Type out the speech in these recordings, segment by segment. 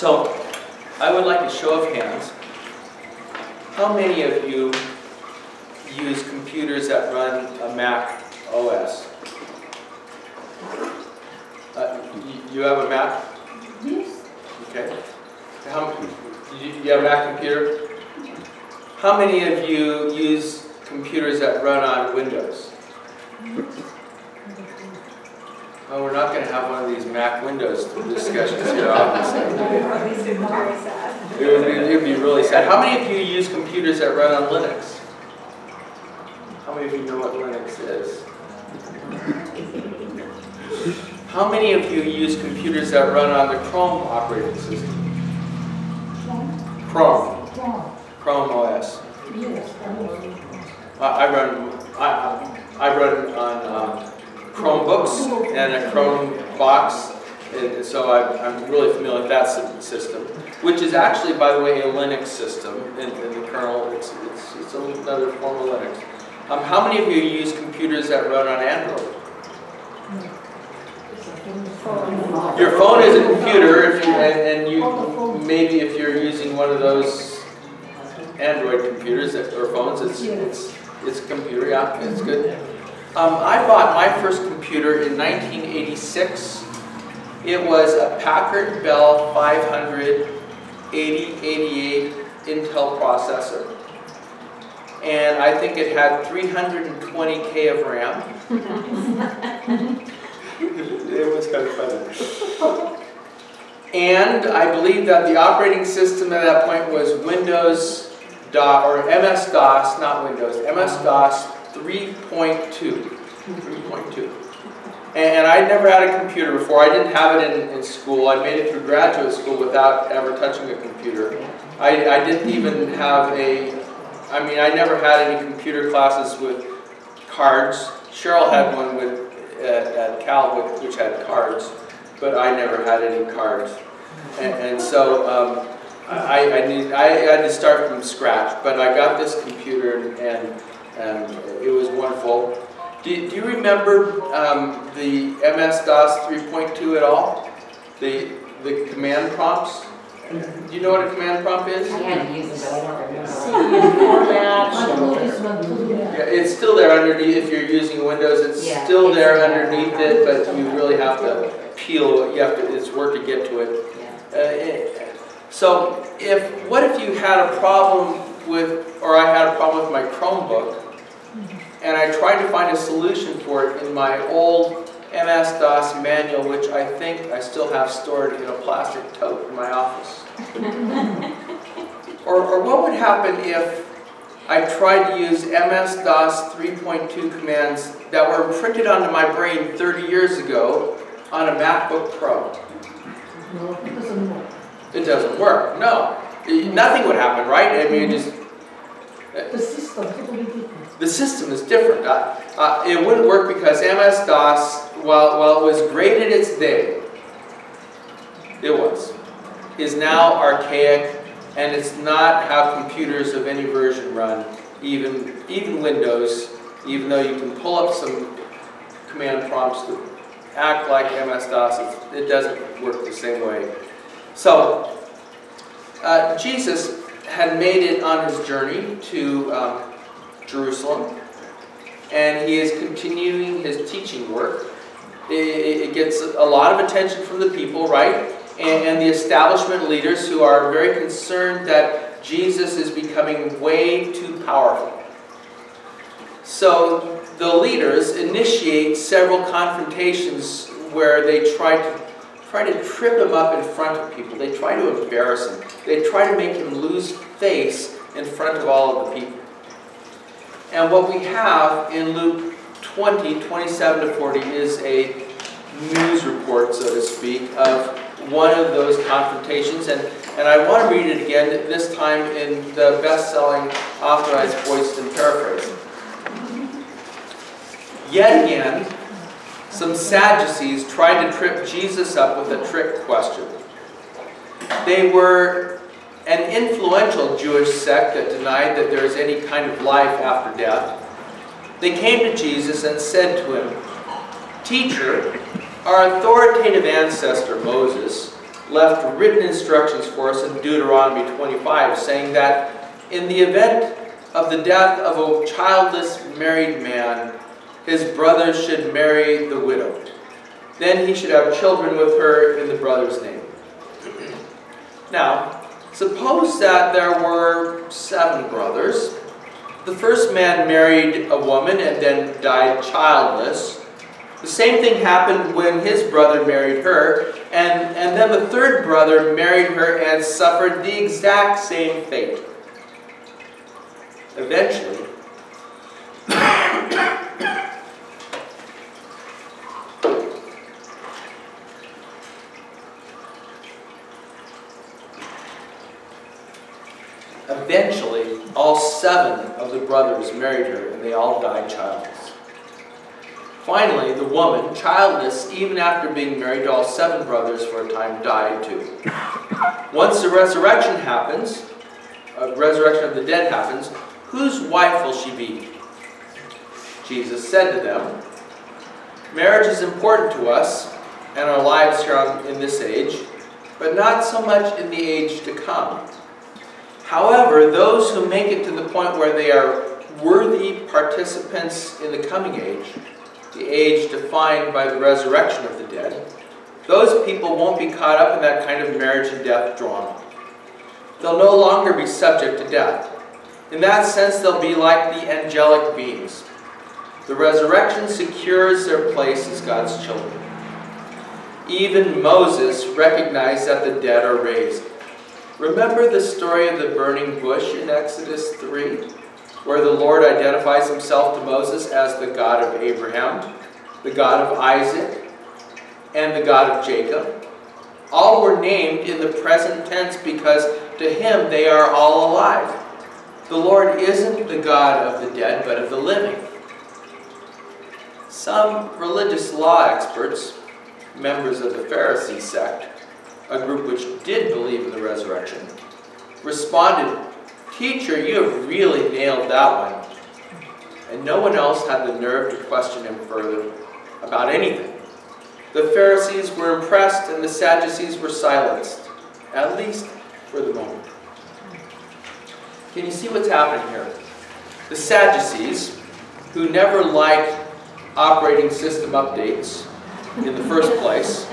So, I would like a show of hands. How many of you use computers that run a Mac OS? You have a Mac? Yes. Okay. You have a Mac computer? How many of you use computers that run on Windows? Oh, we're not going to have one of these Mac Windows discussions here, obviously. It would be really sad. How many of you use computers that run on Linux? How many of you know what Linux is? How many of you use computers that run on the Chrome operating system? Chrome OS. Yes. I run on Chromebooks and a Chrome box, and so I'm really familiar with that system, which is actually, by the way, a Linux system in the kernel. It's another form of Linux. How many of you use computers that run on Android? Your phone is a computer, maybe if you're using one of those Android computers or phones, it's a computer. Yeah, it's good. I bought my first computer in 1986. It was a Packard Bell 500 8088 Intel processor. And I think it had 320K of RAM. It was kind of funny. And I believe that the operating system at that point was Windows or MS-DOS, not Windows, MS-DOS 3.2. And I'd never had a computer before. I didn't have it in school. I made it through graduate school without ever touching a computer. I didn't even have I never had any computer classes with cards. Cheryl had one at Cal which had cards, but I never had any cards. And so I had to start from scratch. But I got this computer and it was wonderful. Do you remember the MS-DOS 3.2 at all? The command prompts? Do you know what a command prompt is? I had to use it, but I don't remember. Yeah, it's still there underneath. If you're using Windows, it's still there underneath it, but you really have to peel. It's work to get to it. So, what if you had a problem or I had a problem with my Chromebook, and I tried to find a solution for it in my old MS-DOS manual, which I think I still have stored in a plastic tote in my office. Or what would happen if I tried to use MS-DOS 3.2 commands that were printed onto my brain 30 years ago on a MacBook Pro? No, it doesn't work. It doesn't work. No. Nothing would happen, right? I mean, The system is totally different. The system is different. It wouldn't work because MS-DOS, while it was great in its day, is now archaic, and it's not how computers of any version run, even Windows, even though you can pull up some command prompts to act like MS-DOS, it doesn't work the same way. So, Jesus had made it on his journey to Jerusalem, and he is continuing his teaching work. It gets a lot of attention from the people, right? And the establishment leaders who are very concerned that Jesus is becoming way too powerful. So the leaders initiate several confrontations where they try to trip him up in front of people. They try to embarrass him. They try to make him lose face in front of all of the people. And what we have in Luke 20, 27 to 40 is a news report, so to speak, of one of those confrontations. And I want to read it again, this time in the best-selling Authorized Boydston paraphrase. Yet again, some Sadducees tried to trip Jesus up with a trick question. They were an influential Jewish sect that denied that there is any kind of life after death. They came to Jesus and said to him, "Teacher, our authoritative ancestor Moses left written instructions for us in Deuteronomy 25, saying that in the event of the death of a childless married man, his brother should marry the widow. Then he should have children with her in the brother's name. Now, suppose that there were 7 brothers. The first man married a woman and then died childless. The same thing happened when his brother married her, and then the third brother married her and suffered the exact same fate. Eventually, all 7 of the brothers married her, and they all died childless. Finally, the woman, childless even after being married to all 7 brothers for a time, died too. Once the resurrection happens, resurrection of the dead happens, whose wife will she be? Jesus said to them, marriage is important to us and our lives here in this age, but not so much in the age to come. However, those who make it to the point where they are worthy participants in the coming age, the age defined by the resurrection of the dead, those people won't be caught up in that kind of marriage and death drama. They'll no longer be subject to death. In that sense, they'll be like the angelic beings. The resurrection secures their place as God's children. Even Moses recognized that the dead are raised. Remember the story of the burning bush in Exodus 3, where the Lord identifies himself to Moses as the God of Abraham, the God of Isaac, and the God of Jacob. All were named in the present tense because to him they are all alive. The Lord isn't the God of the dead, but of the living. Some religious law experts, members of the Pharisee sect, a group which did believe in the resurrection, responded, "Teacher, you have really nailed that one." And no one else had the nerve to question him further about anything. The Pharisees were impressed and the Sadducees were silenced, at least for the moment. Can you see what's happening here? The Sadducees, who never liked operating system updates in the first place,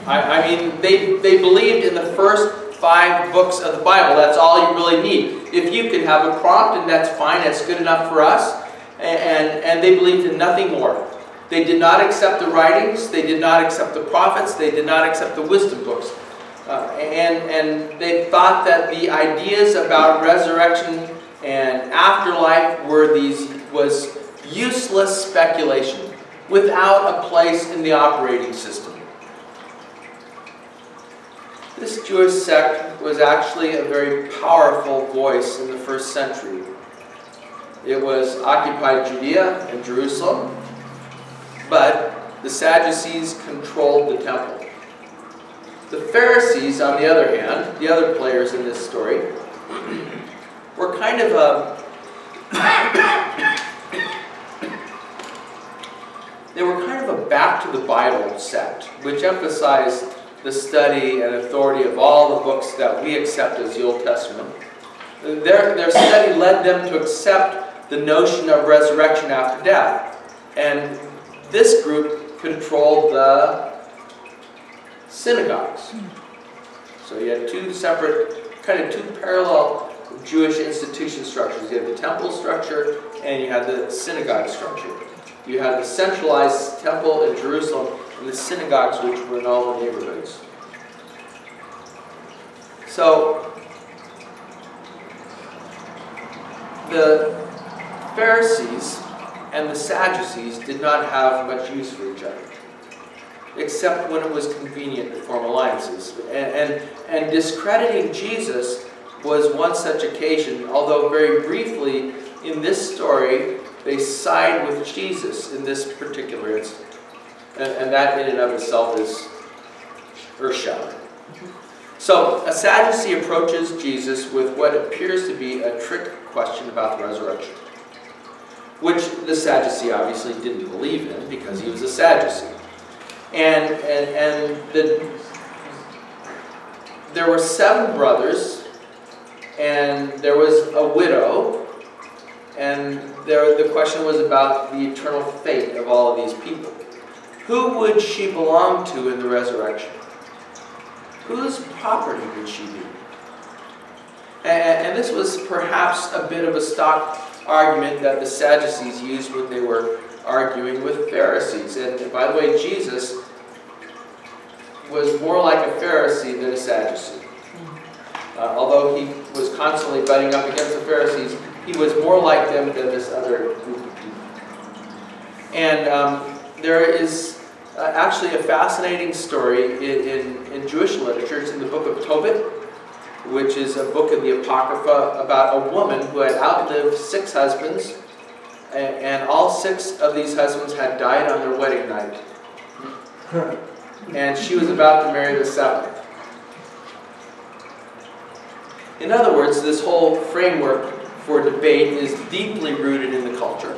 I mean, they believed in the first 5 books of the Bible. That's all you really need. If you can have a prompt, and that's fine, that's good enough for us. And they believed in nothing more. They did not accept the writings. They did not accept the prophets. They did not accept the wisdom books. And they thought that the ideas about resurrection and afterlife was useless speculation without a place in the operating system. This Jewish sect was actually a very powerful voice in the first century. It was occupied Judea and Jerusalem, but the Sadducees controlled the temple. The Pharisees, on the other hand, the other players in this story, were kind of they were kind of a back to the Bible sect, which emphasized the study and authority of all the books that we accept as the Old Testament. Their study led them to accept the notion of resurrection after death. And this group controlled the synagogues. So you had 2 separate, kind of 2 parallel Jewish institution structures. You had the temple structure and you had the synagogue structure. You had the centralized temple in Jerusalem and the synagogues which were in all the neighborhoods. So the Pharisees and the Sadducees did not have much use for each other, except when it was convenient to form alliances. And discrediting Jesus was one such occasion, although very briefly in this story, they side with Jesus in this particular instant. And that in and of itself is earth-shattering. So a Sadducee approaches Jesus with what appears to be a trick question about the resurrection, which the Sadducee obviously didn't believe in because he was a Sadducee. And there were 7 brothers, and there was a widow, and the question was about the eternal fate of all of these people. Who would she belong to in the resurrection? Whose property would she be? And this was perhaps a bit of a stock argument that the Sadducees used when they were arguing with Pharisees. And by the way, Jesus was more like a Pharisee than a Sadducee. Although he was constantly butting up against the Pharisees, he was more like them than this other group of people. And there is actually a fascinating story in Jewish literature. It's in the book of Tobit, which is a book of the Apocrypha about a woman who had outlived 6 husbands, and all 6 of these husbands had died on their wedding night. And she was about to marry the 7th. In other words, this whole framework for debate is deeply rooted in the culture.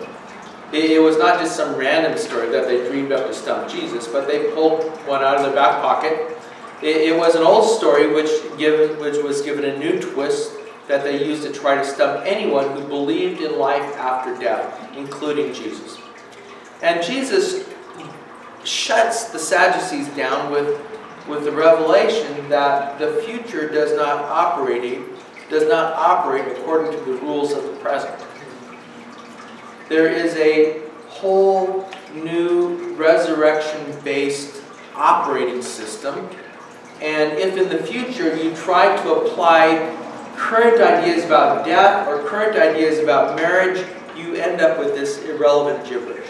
It was not just some random story that they dreamed up to stump Jesus, but they pulled one out of their back pocket. It was an old story which was given a new twist that they used to try to stump anyone who believed in life after death, including Jesus. And Jesus shuts the Sadducees down with the revelation that the future does not operate according to the rules of the present. There is a whole new resurrection-based operating system, and if in the future you try to apply current ideas about death or current ideas about marriage, you end up with this irrelevant gibberish.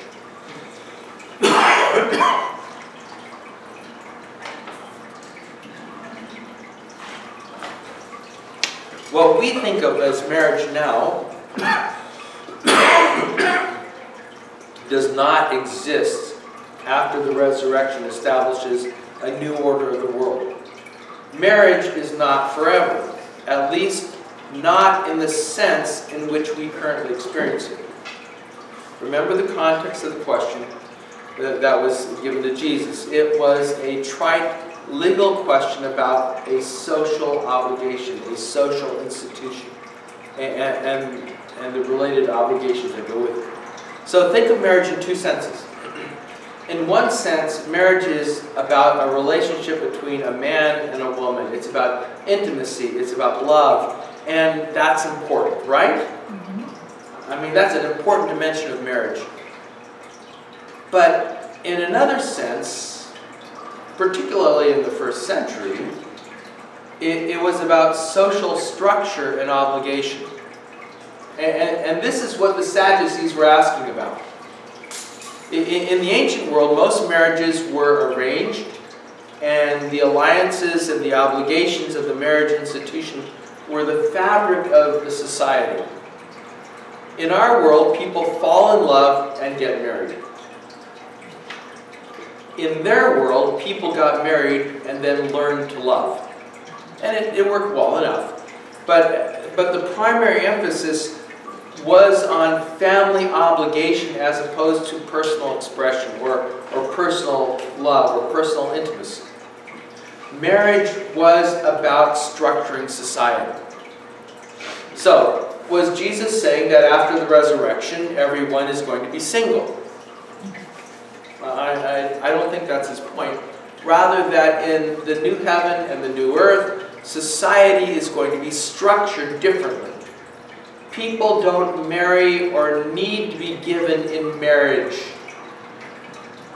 What we think of as marriage now does not exist after the resurrection establishes a new order of the world. Marriage is not forever, at least not in the sense in which we currently experience it. Remember the context of the question that was given to Jesus. It was a trite legal question about a social obligation, a social institution, and the related obligations that go with it. So think of marriage in 2 senses. In one sense, marriage is about a relationship between a man and a woman. It's about intimacy, it's about love, and that's important, right? I mean, that's an important dimension of marriage. But in another sense, particularly in the first century, it was about social structure and obligation. And this is what the Sadducees were asking about. In the ancient world, most marriages were arranged, and the alliances and the obligations of the marriage institution were the fabric of the society. In our world, people fall in love and get married. In their world, people got married and then learned to love. And it worked well enough. But the primary emphasis was on family obligation as opposed to personal expression or personal love or personal intimacy. Marriage was about structuring society. So, was Jesus saying that after the resurrection, everyone is going to be single? I don't think that's his point. Rather, that in the new heaven and the new earth, society is going to be structured differently. People don't marry or need to be given in marriage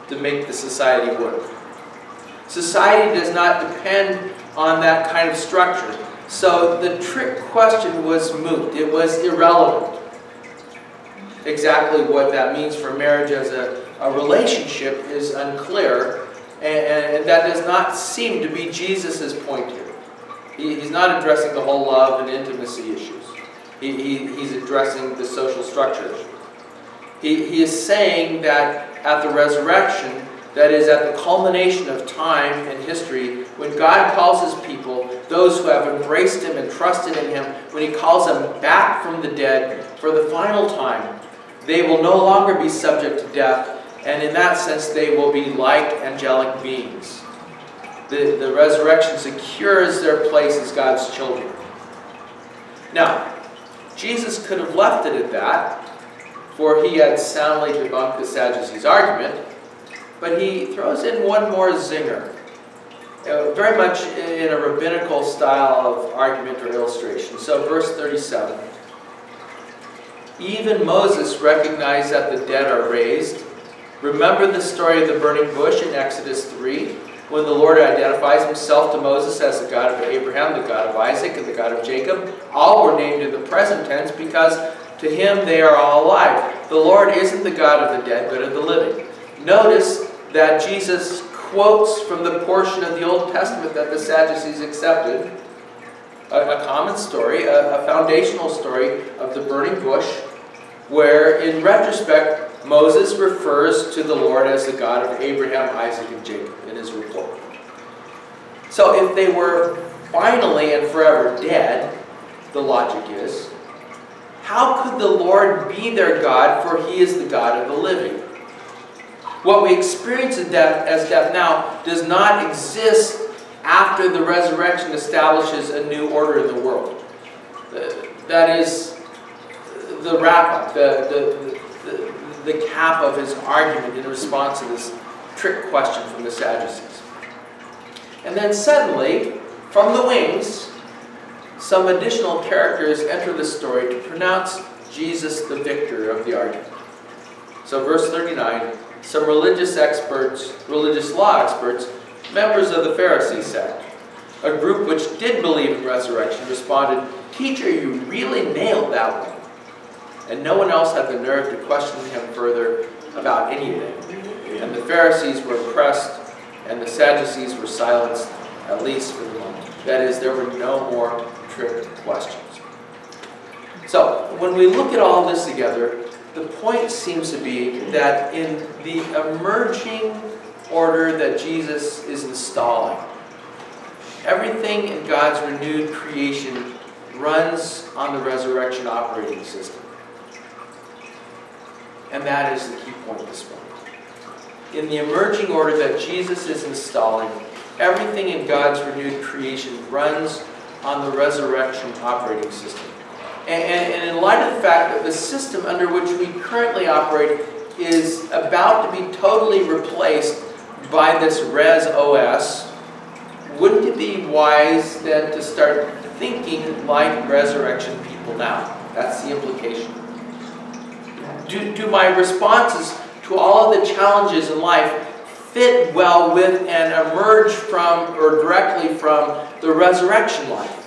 to make the society work. Society does not depend on that kind of structure. So the trick question was moot. It was irrelevant. Exactly what that means for marriage as a relationship is unclear, and that does not seem to be Jesus' point here. He's not addressing the whole love and intimacy issues. He's addressing the social structure issue. He is saying that at the resurrection, that is at the culmination of time and history, when God calls His people, those who have embraced Him and trusted in Him, when He calls them back from the dead for the final time, they will no longer be subject to death, and in that sense they will be like angelic beings. The resurrection secures their place as God's children. Now, Jesus could have left it at that, for he had soundly debunked the Sadducees' argument, but he throws in one more zinger, very much in a rabbinical style of argument or illustration. So verse 37, even Moses recognized that the dead are raised. Remember the story of the burning bush in Exodus 3, when the Lord identifies himself to Moses as the God of Abraham, the God of Isaac, and the God of Jacob. All were named in the present tense because to him they are all alive. The Lord isn't the God of the dead, but of the living. Notice that Jesus quotes from the portion of the Old Testament that the Sadducees accepted, a common story, a foundational story of the burning bush, where in retrospect Moses refers to the Lord as the God of Abraham, Isaac, and Jacob in his report. So if they were finally and forever dead, the logic is, how could the Lord be their God, for he is the God of the living? What we experience as death now does not exist after the resurrection establishes a new order in the world. That is the wrap-up, the cap of his argument in response to this trick question from the Sadducees. And then suddenly, from the wings, some additional characters enter the story to pronounce Jesus the victor of the argument. So verse 39, some religious law experts, members of the Pharisee sect, a group which did believe in resurrection, responded, "Teacher, you really nailed that one." And no one else had the nerve to question him further about anything. And the Pharisees were impressed, and the Sadducees were silenced, at least for the moment. That is, there were no more trick questions. So, when we look at all this together, the point seems to be that in the emerging order that Jesus is installing, everything in God's renewed creation runs on the resurrection operating system. And that is the key point this morning. In the emerging order that Jesus is installing, everything in God's renewed creation runs on the resurrection operating system. And in light of the fact that the system under which we currently operate is about to be totally replaced by this Res OS, wouldn't it be wise then to start thinking like resurrection people now? That's the implication. Do my responses to all of the challenges in life fit well with and emerge from or directly from the resurrection life?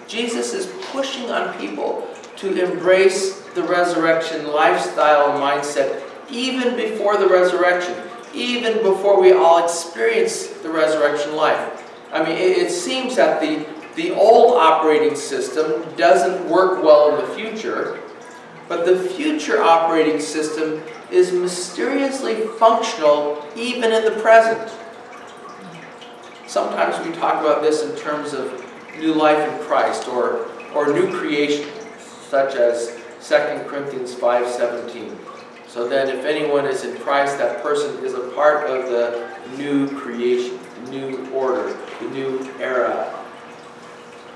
Jesus is pushing on people to embrace the resurrection lifestyle and mindset even before the resurrection, even before we all experience the resurrection life. I mean, it seems that the old operating system doesn't work well in the future, but the future operating system is mysteriously functional even in the present. Sometimes we talk about this in terms of new life in Christ or new creation, such as 2 Corinthians 5:17. So then if anyone is in Christ, that person is a part of the new creation, the new order, the new era.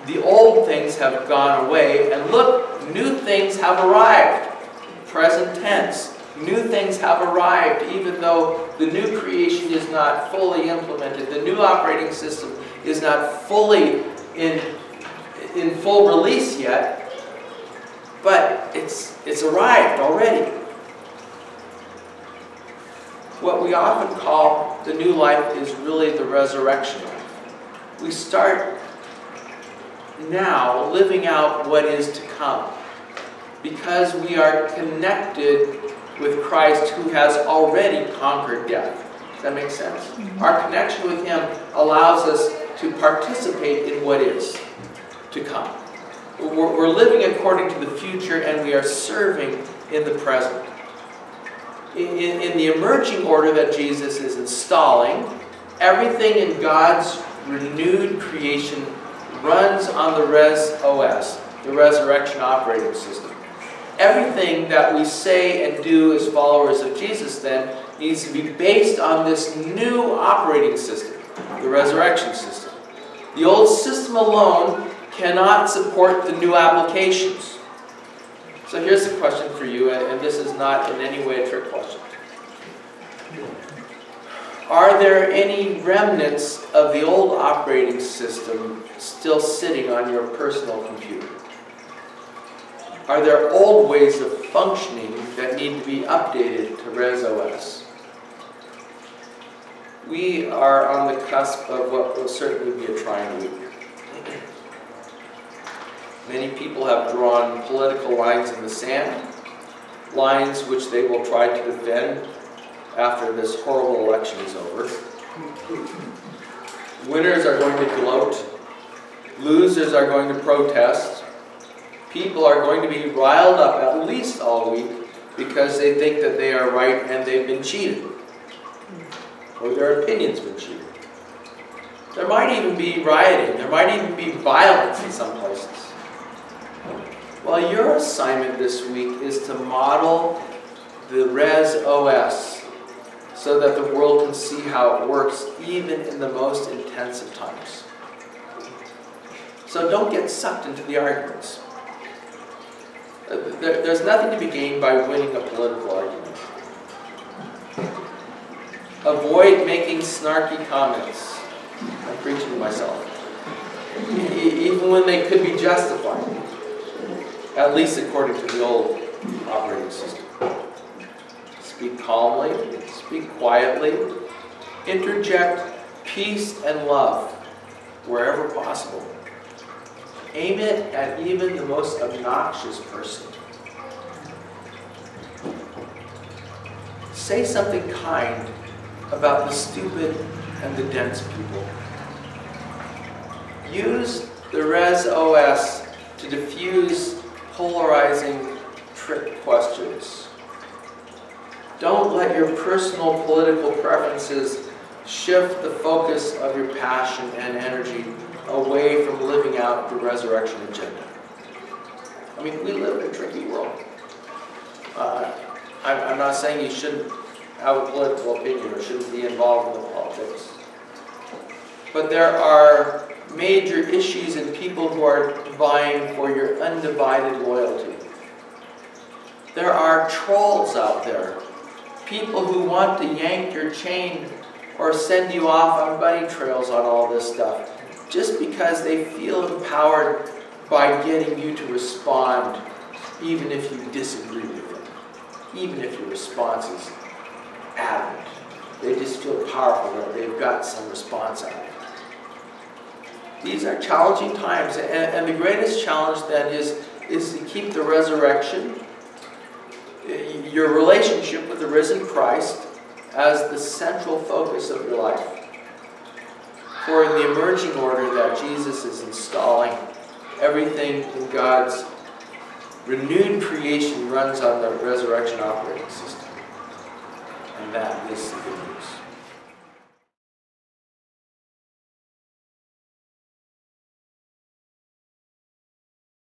The old things have gone away, and look, new things have arrived. Present tense. New things have arrived, even though the new creation is not fully implemented. The new operating system is not fully in full release yet, but it's arrived already. What we often call the new life is really the resurrection life. We start now living out what is to come because we are connected with Christ who has already conquered death. Does that make sense? Mm-hmm. Our connection with Him allows us to participate in what is to come. We're living according to the future, and we are serving in the present. In the emerging order that Jesus is installing, everything in God's renewed creation runs on the Res OS, the resurrection operating system. Everything that we say and do as followers of Jesus then needs to be based on this new operating system. the resurrection system. The old system alone cannot support the new applications. So here's the question for you, and this is not in any way a trick question. Are there any remnants of the old operating system still sitting on your personal computer? Are there old ways of functioning that need to be updated to Res OS? We are on the cusp of what will certainly be a trying week. Many people have drawn political lines in the sand, lines which they will try to defend after this horrible election is over. Winners are going to gloat. Losers are going to protest. People are going to be riled up at least all week because they think that they are right and they've been cheated. Or their opinion's been cheated. There might even be rioting. There might even be violence in some places. Well, your assignment this week is to model the Res OS so that the world can see how it works even in the most intensive times. So don't get sucked into the arguments. There's nothing to be gained by winning a political argument. Avoid making snarky comments. I'm preaching to myself. Even when they could be justified, at least according to the old operating system. Speak calmly, speak quietly, interject peace and love wherever possible. Aim it at even the most obnoxious person. Say something kind about the stupid and the dense people. Use the Res OS to diffuse polarizing trick questions. Don't let your personal political preferences shift the focus of your passion and energy away from living out the resurrection agenda. I mean, we live in a tricky world. I'm not saying you shouldn't have a political opinion or shouldn't be involved in the politics. But there are major issues and people who are vying for your undivided loyalty. There are trolls out there. People who want to yank your chain or send you off on bunny trails on all this stuff, just because they feel empowered by getting you to respond, even if you disagree with them, even if your response is adamant. They just feel powerful that they've got some response out of it. These are challenging times, and the greatest challenge then is to keep the resurrection, your relationship with the risen Christ, as the central focus of your life. For in the emerging order that Jesus is installing, everything in God's renewed creation runs on the resurrection operating system. And that is the good news.